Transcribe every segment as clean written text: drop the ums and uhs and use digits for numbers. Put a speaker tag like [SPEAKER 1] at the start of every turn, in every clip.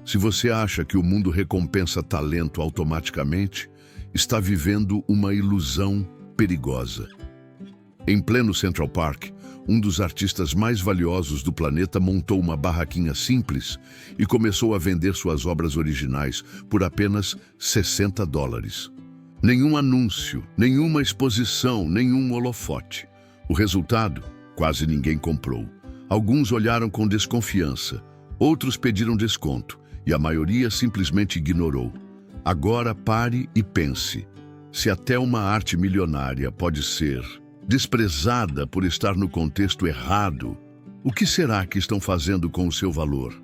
[SPEAKER 1] Se você acha que o mundo recompensa talento automaticamente, está vivendo uma ilusão perigosa. Em pleno Central Park, um dos artistas mais valiosos do planeta montou uma barraquinha simples e começou a vender suas obras originais por apenas $60. Nenhum anúncio, nenhuma exposição, nenhum holofote. O resultado? Quase ninguém comprou. Alguns olharam com desconfiança, outros pediram desconto e a maioria simplesmente ignorou. Agora pare e pense. Se até uma arte milionária pode ser desprezada por estar no contexto errado, o que será que estão fazendo com o seu valor?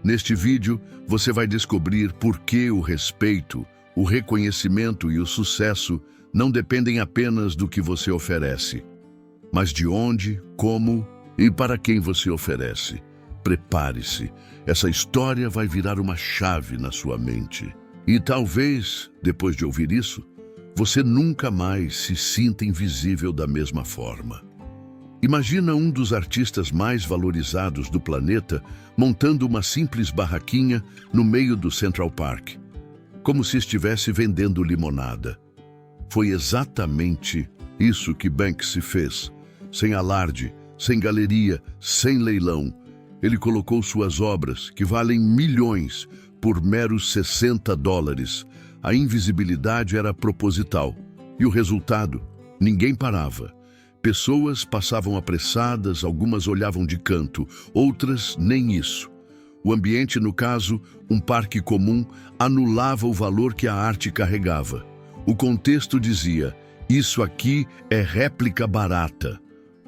[SPEAKER 1] Neste vídeo, você vai descobrir por que o respeito, o reconhecimento e o sucesso não dependem apenas do que você oferece, mas de onde, como e para quem você oferece. Prepare-se, essa história vai virar uma chave na sua mente. E talvez, depois de ouvir isso, você nunca mais se sinta invisível da mesma forma. Imagina um dos artistas mais valorizados do planeta montando uma simples barraquinha no meio do Central Park, como se estivesse vendendo limonada. Foi exatamente isso que Banksy fez, sem alarde, sem galeria, sem leilão. Ele colocou suas obras, que valem milhões, por meros $60. A invisibilidade era proposital. E o resultado? Ninguém parava. Pessoas passavam apressadas, algumas olhavam de canto, outras nem isso. O ambiente, no caso, um parque comum, anulava o valor que a arte carregava. O contexto dizia: isso aqui é réplica barata.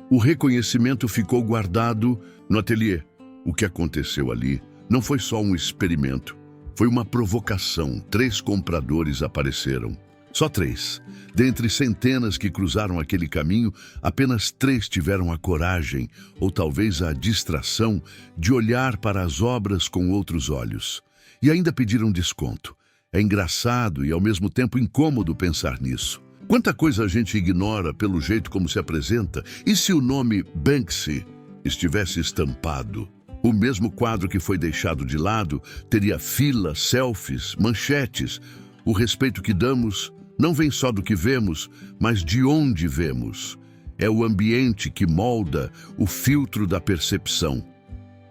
[SPEAKER 1] O reconhecimento ficou guardado no ateliê. O que aconteceu ali não foi só um experimento. Foi uma provocação. 3 compradores apareceram. Só 3. Dentre centenas que cruzaram aquele caminho, apenas 3 tiveram a coragem, ou talvez a distração, de olhar para as obras com outros olhos. E ainda pediram desconto. É engraçado e ao mesmo tempo incômodo pensar nisso. Quanta coisa a gente ignora pelo jeito como se apresenta? E se o nome Banksy estivesse estampado? O mesmo quadro que foi deixado de lado teria filas, selfies, manchetes. O respeito que damos não vem só do que vemos, mas de onde vemos. É o ambiente que molda o filtro da percepção.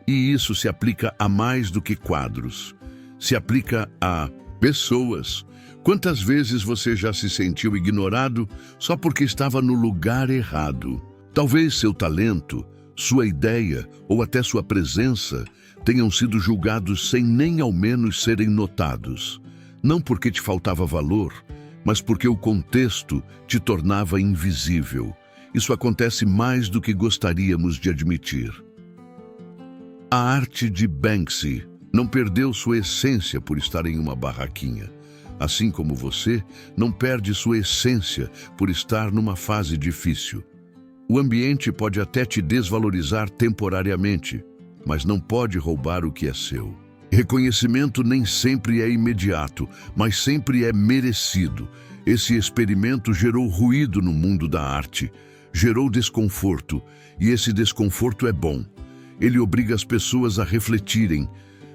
[SPEAKER 1] E isso se aplica a mais do que quadros. Se aplica a pessoas. Quantas vezes você já se sentiu ignorado só porque estava no lugar errado? Talvez seu talento, sua ideia ou até sua presença tenham sido julgados sem nem ao menos serem notados. Não porque te faltava valor, mas porque o contexto te tornava invisível. Isso acontece mais do que gostaríamos de admitir. A arte de Banksy não perdeu sua essência por estar em uma barraquinha. Assim como você não perde sua essência por estar numa fase difícil. O ambiente pode até te desvalorizar temporariamente, mas não pode roubar o que é seu. Reconhecimento nem sempre é imediato, mas sempre é merecido. Esse experimento gerou ruído no mundo da arte, gerou desconforto, e esse desconforto é bom. Ele obriga as pessoas a refletirem.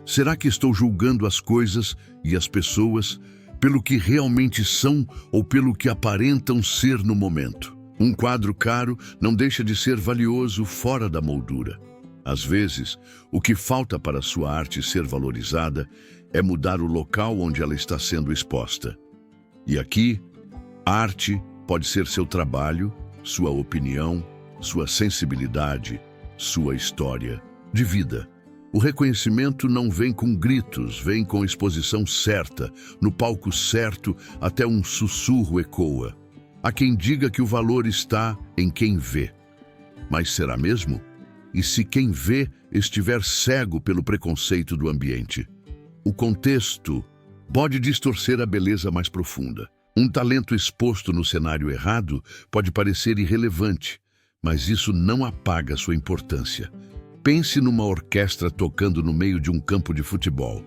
[SPEAKER 1] Será que estou julgando as coisas e as pessoas pelo que realmente são ou pelo que aparentam ser no momento? Um quadro caro não deixa de ser valioso fora da moldura. Às vezes, o que falta para sua arte ser valorizada é mudar o local onde ela está sendo exposta. E aqui, arte pode ser seu trabalho, sua opinião, sua sensibilidade, sua história de vida. O reconhecimento não vem com gritos, vem com exposição certa, no palco certo, até um sussurro ecoa. Há quem diga que o valor está em quem vê. Mas será mesmo? E se quem vê estiver cego pelo preconceito do ambiente? O contexto pode distorcer a beleza mais profunda. Um talento exposto no cenário errado pode parecer irrelevante, mas isso não apaga sua importância. Pense numa orquestra tocando no meio de um campo de futebol.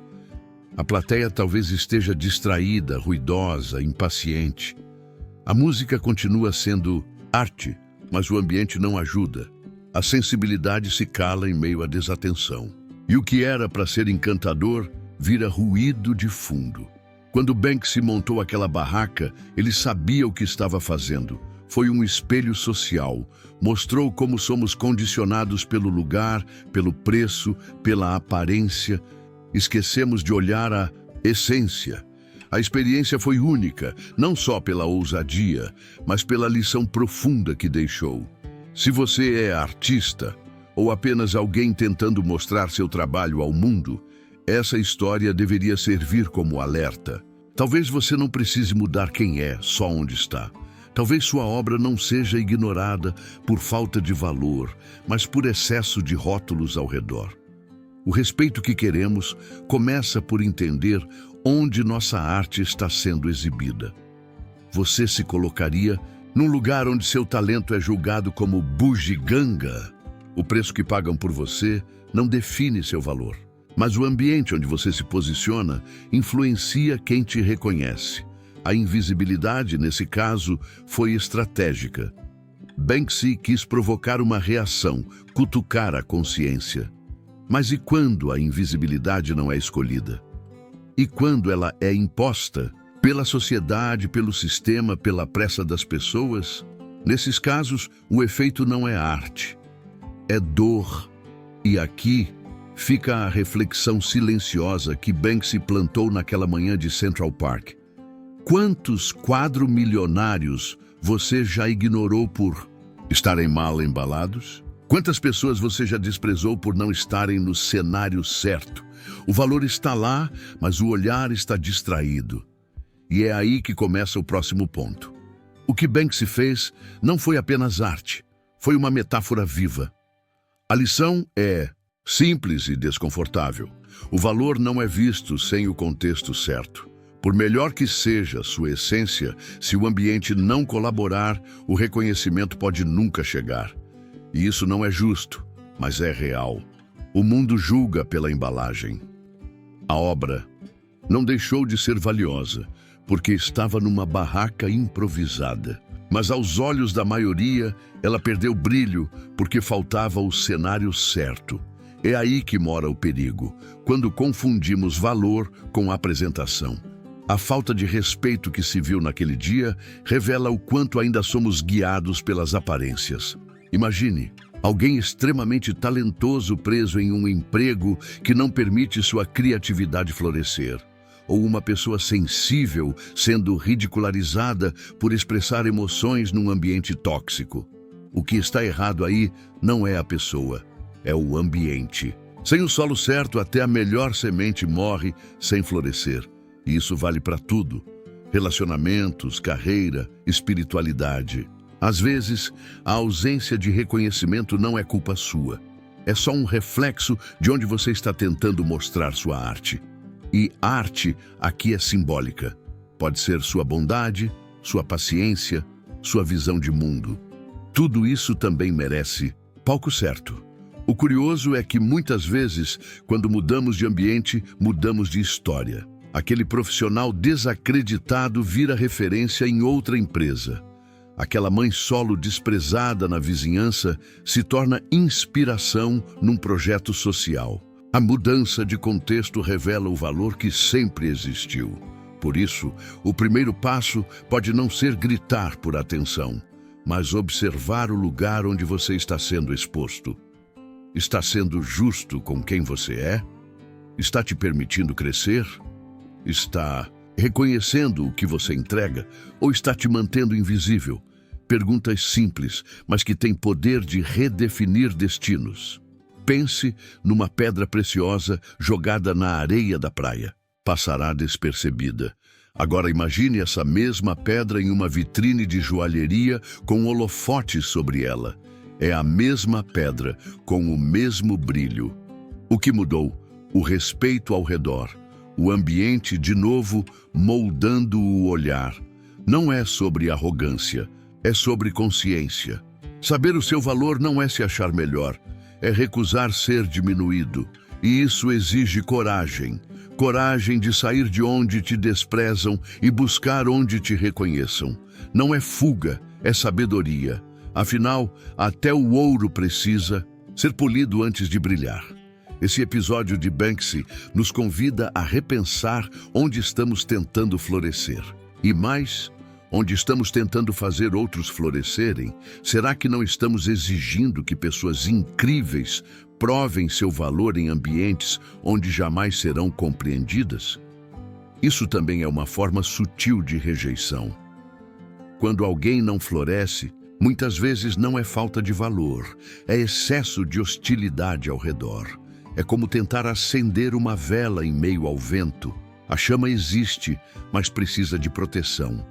[SPEAKER 1] A plateia talvez esteja distraída, ruidosa, impaciente. A música continua sendo arte, mas o ambiente não ajuda. A sensibilidade se cala em meio à desatenção. E o que era para ser encantador vira ruído de fundo. Quando Banksy montou aquela barraca, ele sabia o que estava fazendo. Foi um espelho social. Mostrou como somos condicionados pelo lugar, pelo preço, pela aparência. Esquecemos de olhar a essência. A experiência foi única, não só pela ousadia, mas pela lição profunda que deixou. Se você é artista, ou apenas alguém tentando mostrar seu trabalho ao mundo, essa história deveria servir como alerta. Talvez você não precise mudar quem é, só onde está. Talvez sua obra não seja ignorada por falta de valor, mas por excesso de rótulos ao redor. O respeito que queremos começa por entender onde nossa arte está sendo exibida. Você se colocaria num lugar onde seu talento é julgado como bugiganga? O preço que pagam por você não define seu valor, mas o ambiente onde você se posiciona influencia quem te reconhece. A invisibilidade, nesse caso, foi estratégica. Banksy quis provocar uma reação, cutucar a consciência. Mas e quando a invisibilidade não é escolhida? E quando ela é imposta pela sociedade, pelo sistema, pela pressa das pessoas? Nesses casos, o efeito não é arte, é dor. E aqui fica a reflexão silenciosa que Banksy plantou naquela manhã de Central Park. Quantos quadro-milionários você já ignorou por estarem mal embalados? Quantas pessoas você já desprezou por não estarem no cenário certo? O valor está lá, mas o olhar está distraído. E é aí que começa o próximo ponto. O que Banksy fez não foi apenas arte, foi uma metáfora viva. A lição é simples e desconfortável. O valor não é visto sem o contexto certo. Por melhor que seja sua essência, se o ambiente não colaborar, o reconhecimento pode nunca chegar. E isso não é justo, mas é real. O mundo julga pela embalagem. A obra não deixou de ser valiosa, porque estava numa barraca improvisada. Mas aos olhos da maioria, ela perdeu brilho porque faltava o cenário certo. É aí que mora o perigo, quando confundimos valor com apresentação. A falta de respeito que se viu naquele dia revela o quanto ainda somos guiados pelas aparências. Imagine alguém extremamente talentoso preso em um emprego que não permite sua criatividade florescer. Ou uma pessoa sensível sendo ridicularizada por expressar emoções num ambiente tóxico. O que está errado aí não é a pessoa, é o ambiente. Sem o solo certo, até a melhor semente morre sem florescer. E isso vale para tudo: relacionamentos, carreira, espiritualidade. Às vezes, a ausência de reconhecimento não é culpa sua. É só um reflexo de onde você está tentando mostrar sua arte. E arte aqui é simbólica. Pode ser sua bondade, sua paciência, sua visão de mundo. Tudo isso também merece palco certo. O curioso é que muitas vezes, quando mudamos de ambiente, mudamos de história. Aquele profissional desacreditado vira referência em outra empresa. Aquela mãe solo desprezada na vizinhança se torna inspiração num projeto social. A mudança de contexto revela o valor que sempre existiu. Por isso, o primeiro passo pode não ser gritar por atenção, mas observar o lugar onde você está sendo exposto. Está sendo justo com quem você é? Está te permitindo crescer? Está reconhecendo o que você entrega ou está te mantendo invisível? Perguntas simples, mas que têm poder de redefinir destinos. Pense numa pedra preciosa jogada na areia da praia. Passará despercebida. Agora imagine essa mesma pedra em uma vitrine de joalheria com holofotes sobre ela. É a mesma pedra, com o mesmo brilho. O que mudou? O respeito ao redor. O ambiente, de novo, moldando o olhar. Não é sobre arrogância, é sobre consciência. Saber o seu valor não é se achar melhor, é recusar ser diminuído. E isso exige coragem. Coragem de sair de onde te desprezam e buscar onde te reconheçam. Não é fuga, é sabedoria. Afinal, até o ouro precisa ser polido antes de brilhar. Esse episódio de Banksy nos convida a repensar onde estamos tentando florescer. E mais, onde estamos tentando fazer outros florescerem, será que não estamos exigindo que pessoas incríveis provem seu valor em ambientes onde jamais serão compreendidas? Isso também é uma forma sutil de rejeição. Quando alguém não floresce, muitas vezes não é falta de valor, é excesso de hostilidade ao redor. É como tentar acender uma vela em meio ao vento. A chama existe, mas precisa de proteção.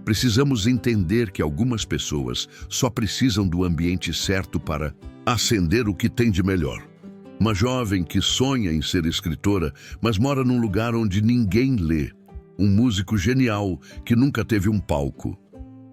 [SPEAKER 1] Precisamos entender que algumas pessoas só precisam do ambiente certo para acender o que tem de melhor. Uma jovem que sonha em ser escritora, mas mora num lugar onde ninguém lê. Um músico genial que nunca teve um palco.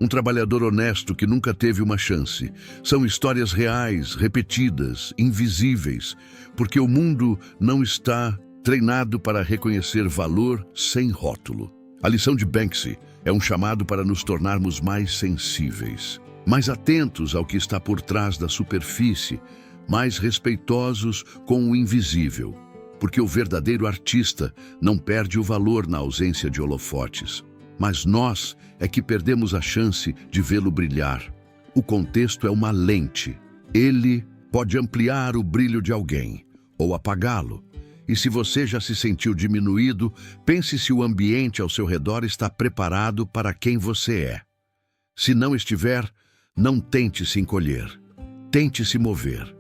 [SPEAKER 1] Um trabalhador honesto que nunca teve uma chance. São histórias reais, repetidas, invisíveis, porque o mundo não está treinado para reconhecer valor sem rótulo. A lição de Banksy é um chamado para nos tornarmos mais sensíveis, mais atentos ao que está por trás da superfície, mais respeitosos com o invisível, porque o verdadeiro artista não perde o valor na ausência de holofotes. Mas nós é que perdemos a chance de vê-lo brilhar. O contexto é uma lente. Ele pode ampliar o brilho de alguém ou apagá-lo. E se você já se sentiu diminuído, pense se o ambiente ao seu redor está preparado para quem você é. Se não estiver, não tente se encolher. Tente se mover.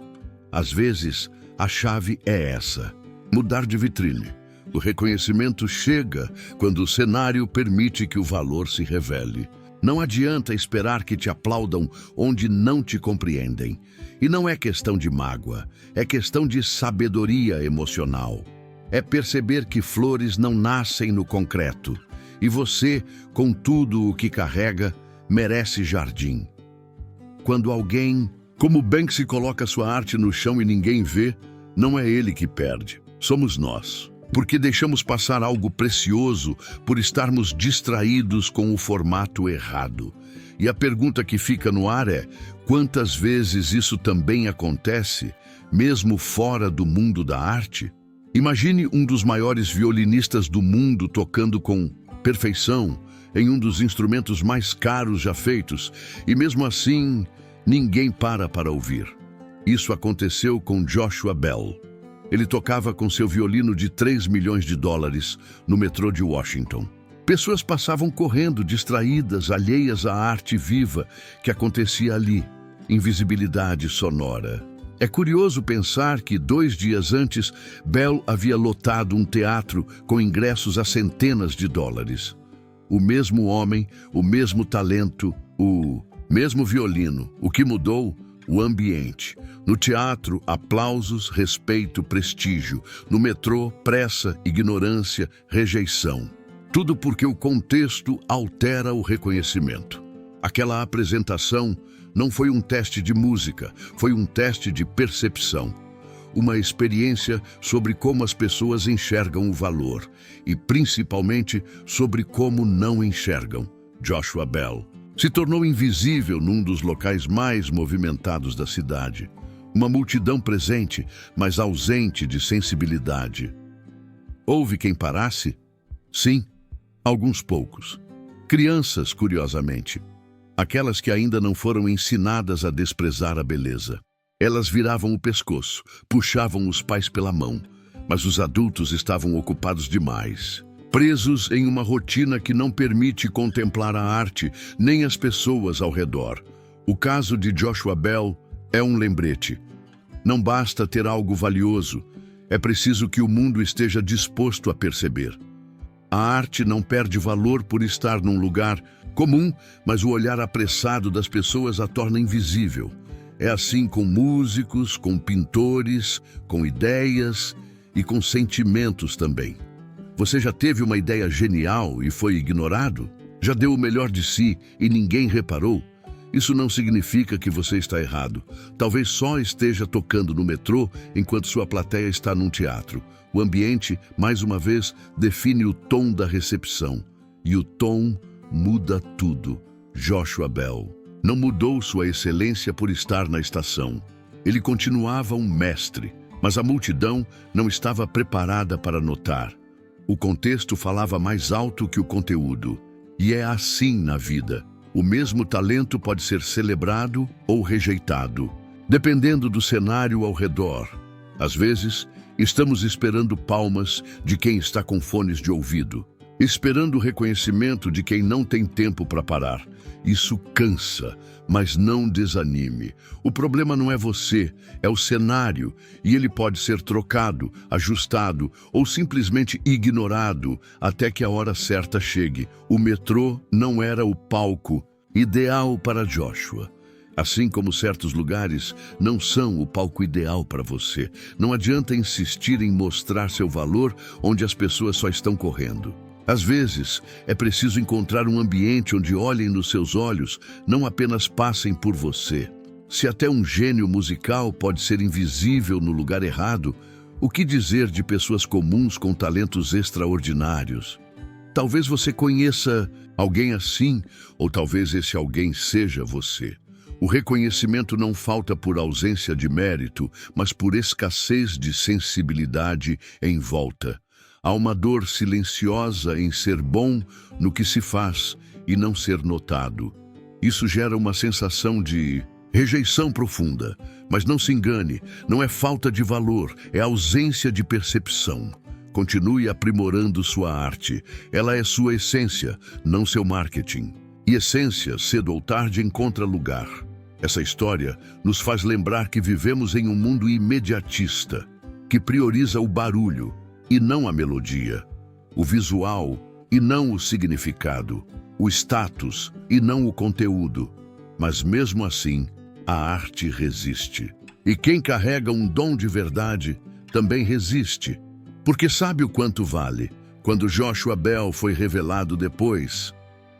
[SPEAKER 1] Às vezes, a chave é essa: mudar de vitrine. O reconhecimento chega quando o cenário permite que o valor se revele. Não adianta esperar que te aplaudam onde não te compreendem. E não é questão de mágoa, é questão de sabedoria emocional. É perceber que flores não nascem no concreto. E você, com tudo o que carrega, merece jardim. Quando alguém, como Banksy, coloca sua arte no chão e ninguém vê, não é ele que perde, somos nós. Porque deixamos passar algo precioso por estarmos distraídos com o formato errado. E a pergunta que fica no ar é: quantas vezes isso também acontece, mesmo fora do mundo da arte? Imagine um dos maiores violinistas do mundo tocando com perfeição em um dos instrumentos mais caros já feitos, e mesmo assim, ninguém para ouvir. Isso aconteceu com Joshua Bell. Ele tocava com seu violino de $3 milhões no metrô de Washington. Pessoas passavam correndo, distraídas, alheias à arte viva que acontecia ali. Invisibilidade sonora. É curioso pensar que 2 dias antes, Bell havia lotado um teatro com ingressos a centenas de dólares. O mesmo homem, o mesmo talento, o mesmo violino. O que mudou? O ambiente. No teatro, aplausos, respeito, prestígio. No metrô, pressa, ignorância, rejeição. Tudo porque o contexto altera o reconhecimento. Aquela apresentação não foi um teste de música, foi um teste de percepção. Uma experiência sobre como as pessoas enxergam o valor e, principalmente, sobre como não enxergam. Joshua Bell se tornou invisível num dos locais mais movimentados da cidade. Uma multidão presente, mas ausente de sensibilidade. Houve quem parasse? Sim, alguns poucos. Crianças, curiosamente. Aquelas que ainda não foram ensinadas a desprezar a beleza. Elas viravam o pescoço, puxavam os pais pela mão, mas os adultos estavam ocupados demais. Presos em uma rotina que não permite contemplar a arte nem as pessoas ao redor. O caso de Joshua Bell é um lembrete. Não basta ter algo valioso, é preciso que o mundo esteja disposto a perceber. A arte não perde valor por estar num lugar comum, mas o olhar apressado das pessoas a torna invisível. É assim com músicos, com pintores, com ideias e com sentimentos também. Você já teve uma ideia genial e foi ignorado? Já deu o melhor de si e ninguém reparou? Isso não significa que você está errado. Talvez só esteja tocando no metrô enquanto sua plateia está num teatro. O ambiente, mais uma vez, define o tom da recepção. E o tom muda tudo. Joshua Bell não mudou sua excelência por estar na estação. Ele continuava um mestre, Mas a multidão não estava preparada para notar. O contexto falava mais alto que o conteúdo. E é assim na vida. O mesmo talento pode ser celebrado ou rejeitado, dependendo do cenário ao redor. Às vezes, estamos esperando palmas de quem está com fones de ouvido, esperando o reconhecimento de quem não tem tempo para parar. Isso cansa, mas não desanime. O problema não é você, é o cenário, e ele pode ser trocado, ajustado ou simplesmente ignorado até que a hora certa chegue. O metrô não era o palco ideal para Joshua. Assim como certos lugares não são o palco ideal para você. Não adianta insistir em mostrar seu valor onde as pessoas só estão correndo. Às vezes, é preciso encontrar um ambiente onde olhem nos seus olhos, não apenas passem por você. Se até um gênio musical pode ser invisível no lugar errado, o que dizer de pessoas comuns com talentos extraordinários? Talvez você conheça alguém assim, ou talvez esse alguém seja você. O reconhecimento não falta por ausência de mérito, mas por escassez de sensibilidade em volta. Há uma dor silenciosa em ser bom no que se faz e não ser notado. Isso gera uma sensação de rejeição profunda. Mas não se engane, não é falta de valor, é ausência de percepção. Continue aprimorando sua arte. Ela é sua essência, não seu marketing. E essência, cedo ou tarde, encontra lugar. Essa história nos faz lembrar que vivemos em um mundo imediatista, que prioriza o barulho e não a melodia, o visual e não o significado, o status e não o conteúdo. Mas mesmo assim, a arte resiste. E quem carrega um dom de verdade também resiste, porque sabe o quanto vale. Quando Joshua Bell foi revelado depois,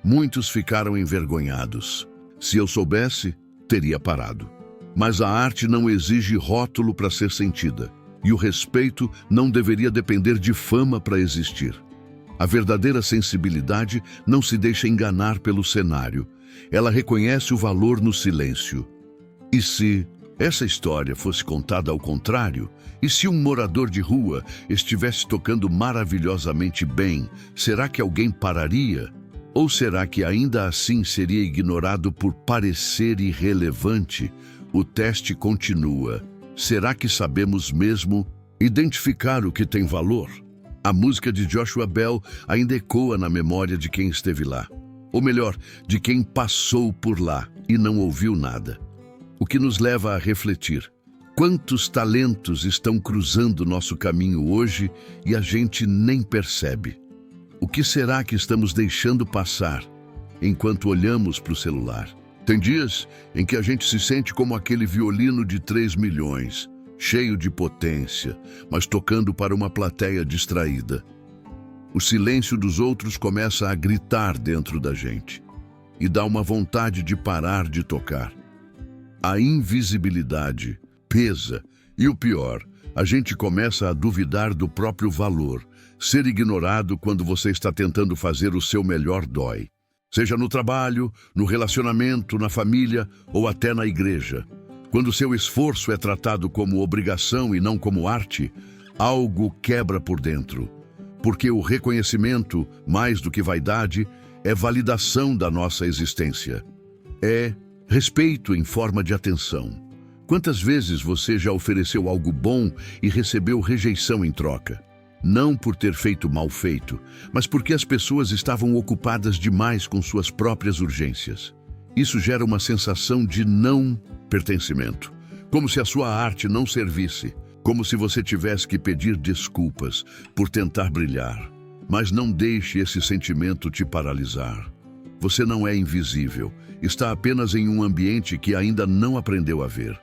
[SPEAKER 1] muitos ficaram envergonhados. Se eu soubesse, teria parado. Mas a arte não exige rótulo para ser sentida. E o respeito não deveria depender de fama para existir. A verdadeira sensibilidade não se deixa enganar pelo cenário. Ela reconhece o valor no silêncio. E se essa história fosse contada ao contrário, e se um morador de rua estivesse tocando maravilhosamente bem, será que alguém pararia? Ou será que ainda assim seria ignorado por parecer irrelevante? O teste continua. Será que sabemos mesmo identificar o que tem valor? A música de Joshua Bell ainda ecoa na memória de quem esteve lá. Ou melhor, de quem passou por lá e não ouviu nada. O que nos leva a refletir. Quantos talentos estão cruzando nosso caminho hoje e a gente nem percebe? O que será que estamos deixando passar enquanto olhamos para o celular? Tem dias em que a gente se sente como aquele violino de 3 milhões, cheio de potência, mas tocando para uma plateia distraída. O silêncio dos outros começa a gritar dentro da gente e dá uma vontade de parar de tocar. A invisibilidade pesa e o pior, a gente começa a duvidar do próprio valor. Ser ignorado quando você está tentando fazer o seu melhor dói. Seja no trabalho, no relacionamento, na família ou até na igreja. Quando seu esforço é tratado como obrigação e não como arte, algo quebra por dentro. Porque o reconhecimento, mais do que vaidade, é validação da nossa existência. É respeito em forma de atenção. Quantas vezes você já ofereceu algo bom e recebeu rejeição em troca? Não por ter feito mal feito, mas porque as pessoas estavam ocupadas demais com suas próprias urgências. Isso gera uma sensação de não pertencimento, como se a sua arte não servisse, como se você tivesse que pedir desculpas por tentar brilhar. Mas não deixe esse sentimento te paralisar. Você não é invisível, está apenas em um ambiente que ainda não aprendeu a ver.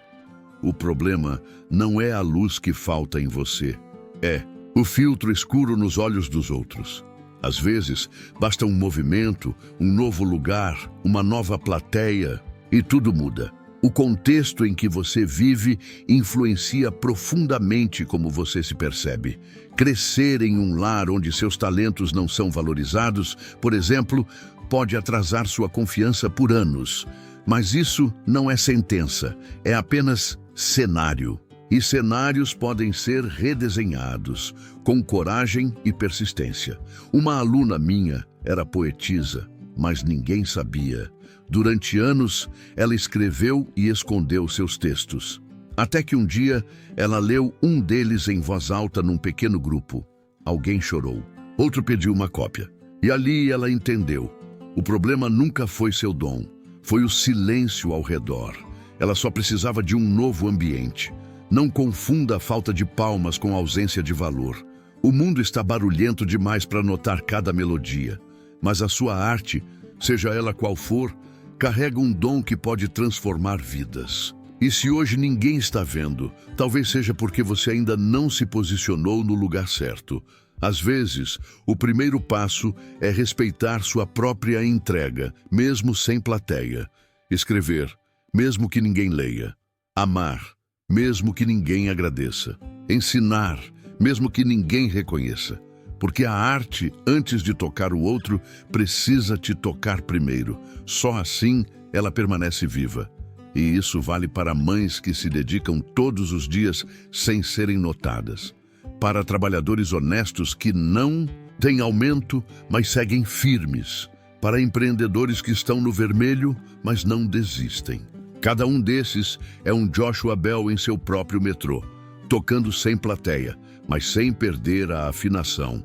[SPEAKER 1] O problema não é a luz que falta em você, é o filtro escuro nos olhos dos outros. Às vezes, basta um movimento, um novo lugar, uma nova plateia e tudo muda. O contexto em que você vive influencia profundamente como você se percebe. Crescer em um lar onde seus talentos não são valorizados, por exemplo, pode atrasar sua confiança por anos. Mas isso não é sentença, é apenas cenário. E cenários podem ser redesenhados, com coragem e persistência. Uma aluna minha era poetisa, mas ninguém sabia. Durante anos, ela escreveu e escondeu seus textos. Até que um dia, ela leu um deles em voz alta num pequeno grupo. Alguém chorou. Outro pediu uma cópia. E ali ela entendeu. O problema nunca foi seu dom. Foi o silêncio ao redor. Ela só precisava de um novo ambiente. Não confunda a falta de palmas com a ausência de valor. O mundo está barulhento demais para notar cada melodia. Mas a sua arte, seja ela qual for, carrega um dom que pode transformar vidas. E se hoje ninguém está vendo, talvez seja porque você ainda não se posicionou no lugar certo. Às vezes, o primeiro passo é respeitar sua própria entrega, mesmo sem plateia. Escrever, mesmo que ninguém leia. Amar, mesmo que ninguém agradeça. Ensinar, mesmo que ninguém reconheça. Porque a arte, antes de tocar o outro, precisa te tocar primeiro. Só assim ela permanece viva. E isso vale para mães que se dedicam todos os dias sem serem notadas. Para trabalhadores honestos que não têm aumento, mas seguem firmes. Para empreendedores que estão no vermelho, mas não desistem. Cada um desses é um Joshua Bell em seu próprio metrô, tocando sem plateia, mas sem perder a afinação.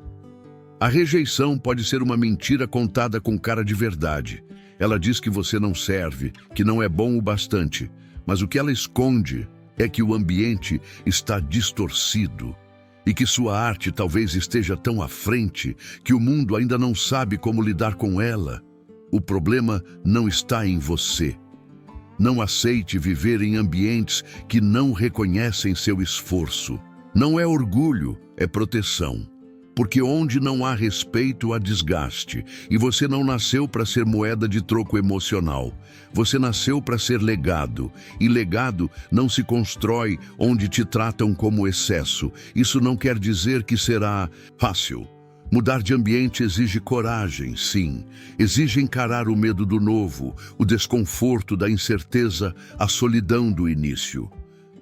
[SPEAKER 1] A rejeição pode ser uma mentira contada com cara de verdade. Ela diz que você não serve, que não é bom o bastante, mas o que ela esconde é que o ambiente está distorcido e que sua arte talvez esteja tão à frente que o mundo ainda não sabe como lidar com ela. O problema não está em você. Não aceite viver em ambientes que não reconhecem seu esforço. Não é orgulho, é proteção. Porque onde não há respeito, há desgaste. E você não nasceu para ser moeda de troco emocional. Você nasceu para ser legado. E legado não se constrói onde te tratam como excesso. Isso não quer dizer que será fácil. Mudar de ambiente exige coragem, sim. Exige encarar o medo do novo, o desconforto da incerteza, a solidão do início.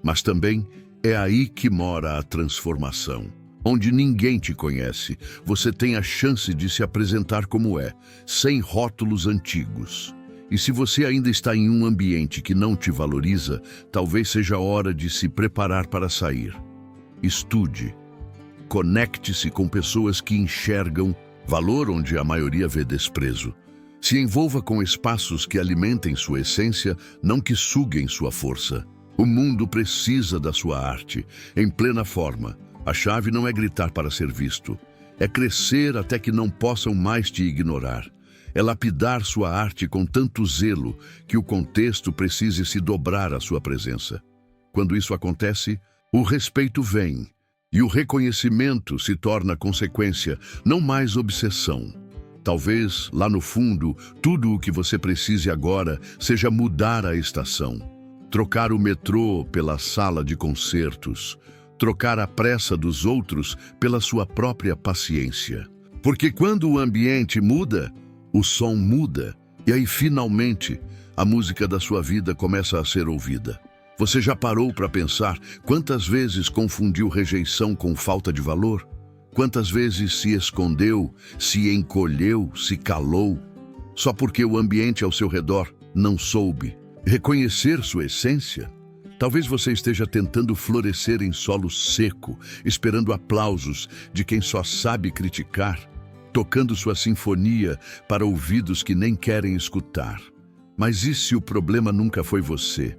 [SPEAKER 1] Mas também é aí que mora a transformação. Onde ninguém te conhece, você tem a chance de se apresentar como é, sem rótulos antigos. E se você ainda está em um ambiente que não te valoriza, talvez seja hora de se preparar para sair. Estude. Conecte-se com pessoas que enxergam valor onde a maioria vê desprezo. Se envolva com espaços que alimentem sua essência, não que suguem sua força. O mundo precisa da sua arte, em plena forma. A chave não é gritar para ser visto. É crescer até que não possam mais te ignorar. É lapidar sua arte com tanto zelo que o contexto precise se dobrar à sua presença. Quando isso acontece, o respeito vem. E o reconhecimento se torna consequência, não mais obsessão. Talvez, lá no fundo, tudo o que você precise agora seja mudar a estação. Trocar o metrô pela sala de concertos. Trocar a pressa dos outros pela sua própria paciência. Porque quando o ambiente muda, o som muda. E aí, finalmente, a música da sua vida começa a ser ouvida. Você já parou para pensar quantas vezes confundiu rejeição com falta de valor? Quantas vezes se escondeu, se encolheu, se calou, só porque o ambiente ao seu redor não soube reconhecer sua essência? Talvez você esteja tentando florescer em solo seco, esperando aplausos de quem só sabe criticar, tocando sua sinfonia para ouvidos que nem querem escutar. Mas e se o problema nunca foi você?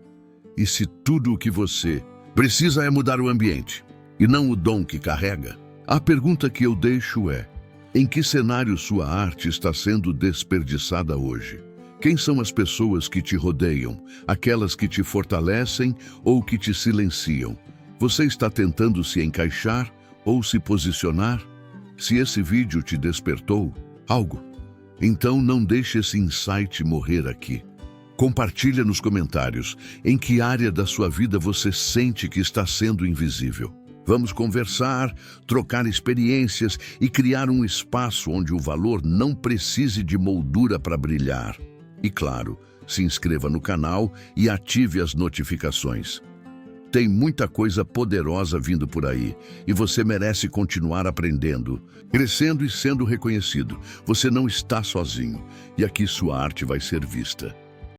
[SPEAKER 1] E se tudo o que você precisa é mudar o ambiente, e não o dom que carrega? A pergunta que eu deixo é: em que cenário sua arte está sendo desperdiçada hoje? Quem são as pessoas que te rodeiam? Aquelas que te fortalecem ou que te silenciam? Você está tentando se encaixar ou se posicionar? Se esse vídeo te despertou algo, então não deixe esse insight morrer aqui. Compartilha nos comentários em que área da sua vida você sente que está sendo invisível. Vamos conversar, trocar experiências e criar um espaço onde o valor não precise de moldura para brilhar. E claro, se inscreva no canal e ative as notificações. Tem muita coisa poderosa vindo por aí e você merece continuar aprendendo, crescendo e sendo reconhecido. Você não está sozinho e aqui sua arte vai ser vista.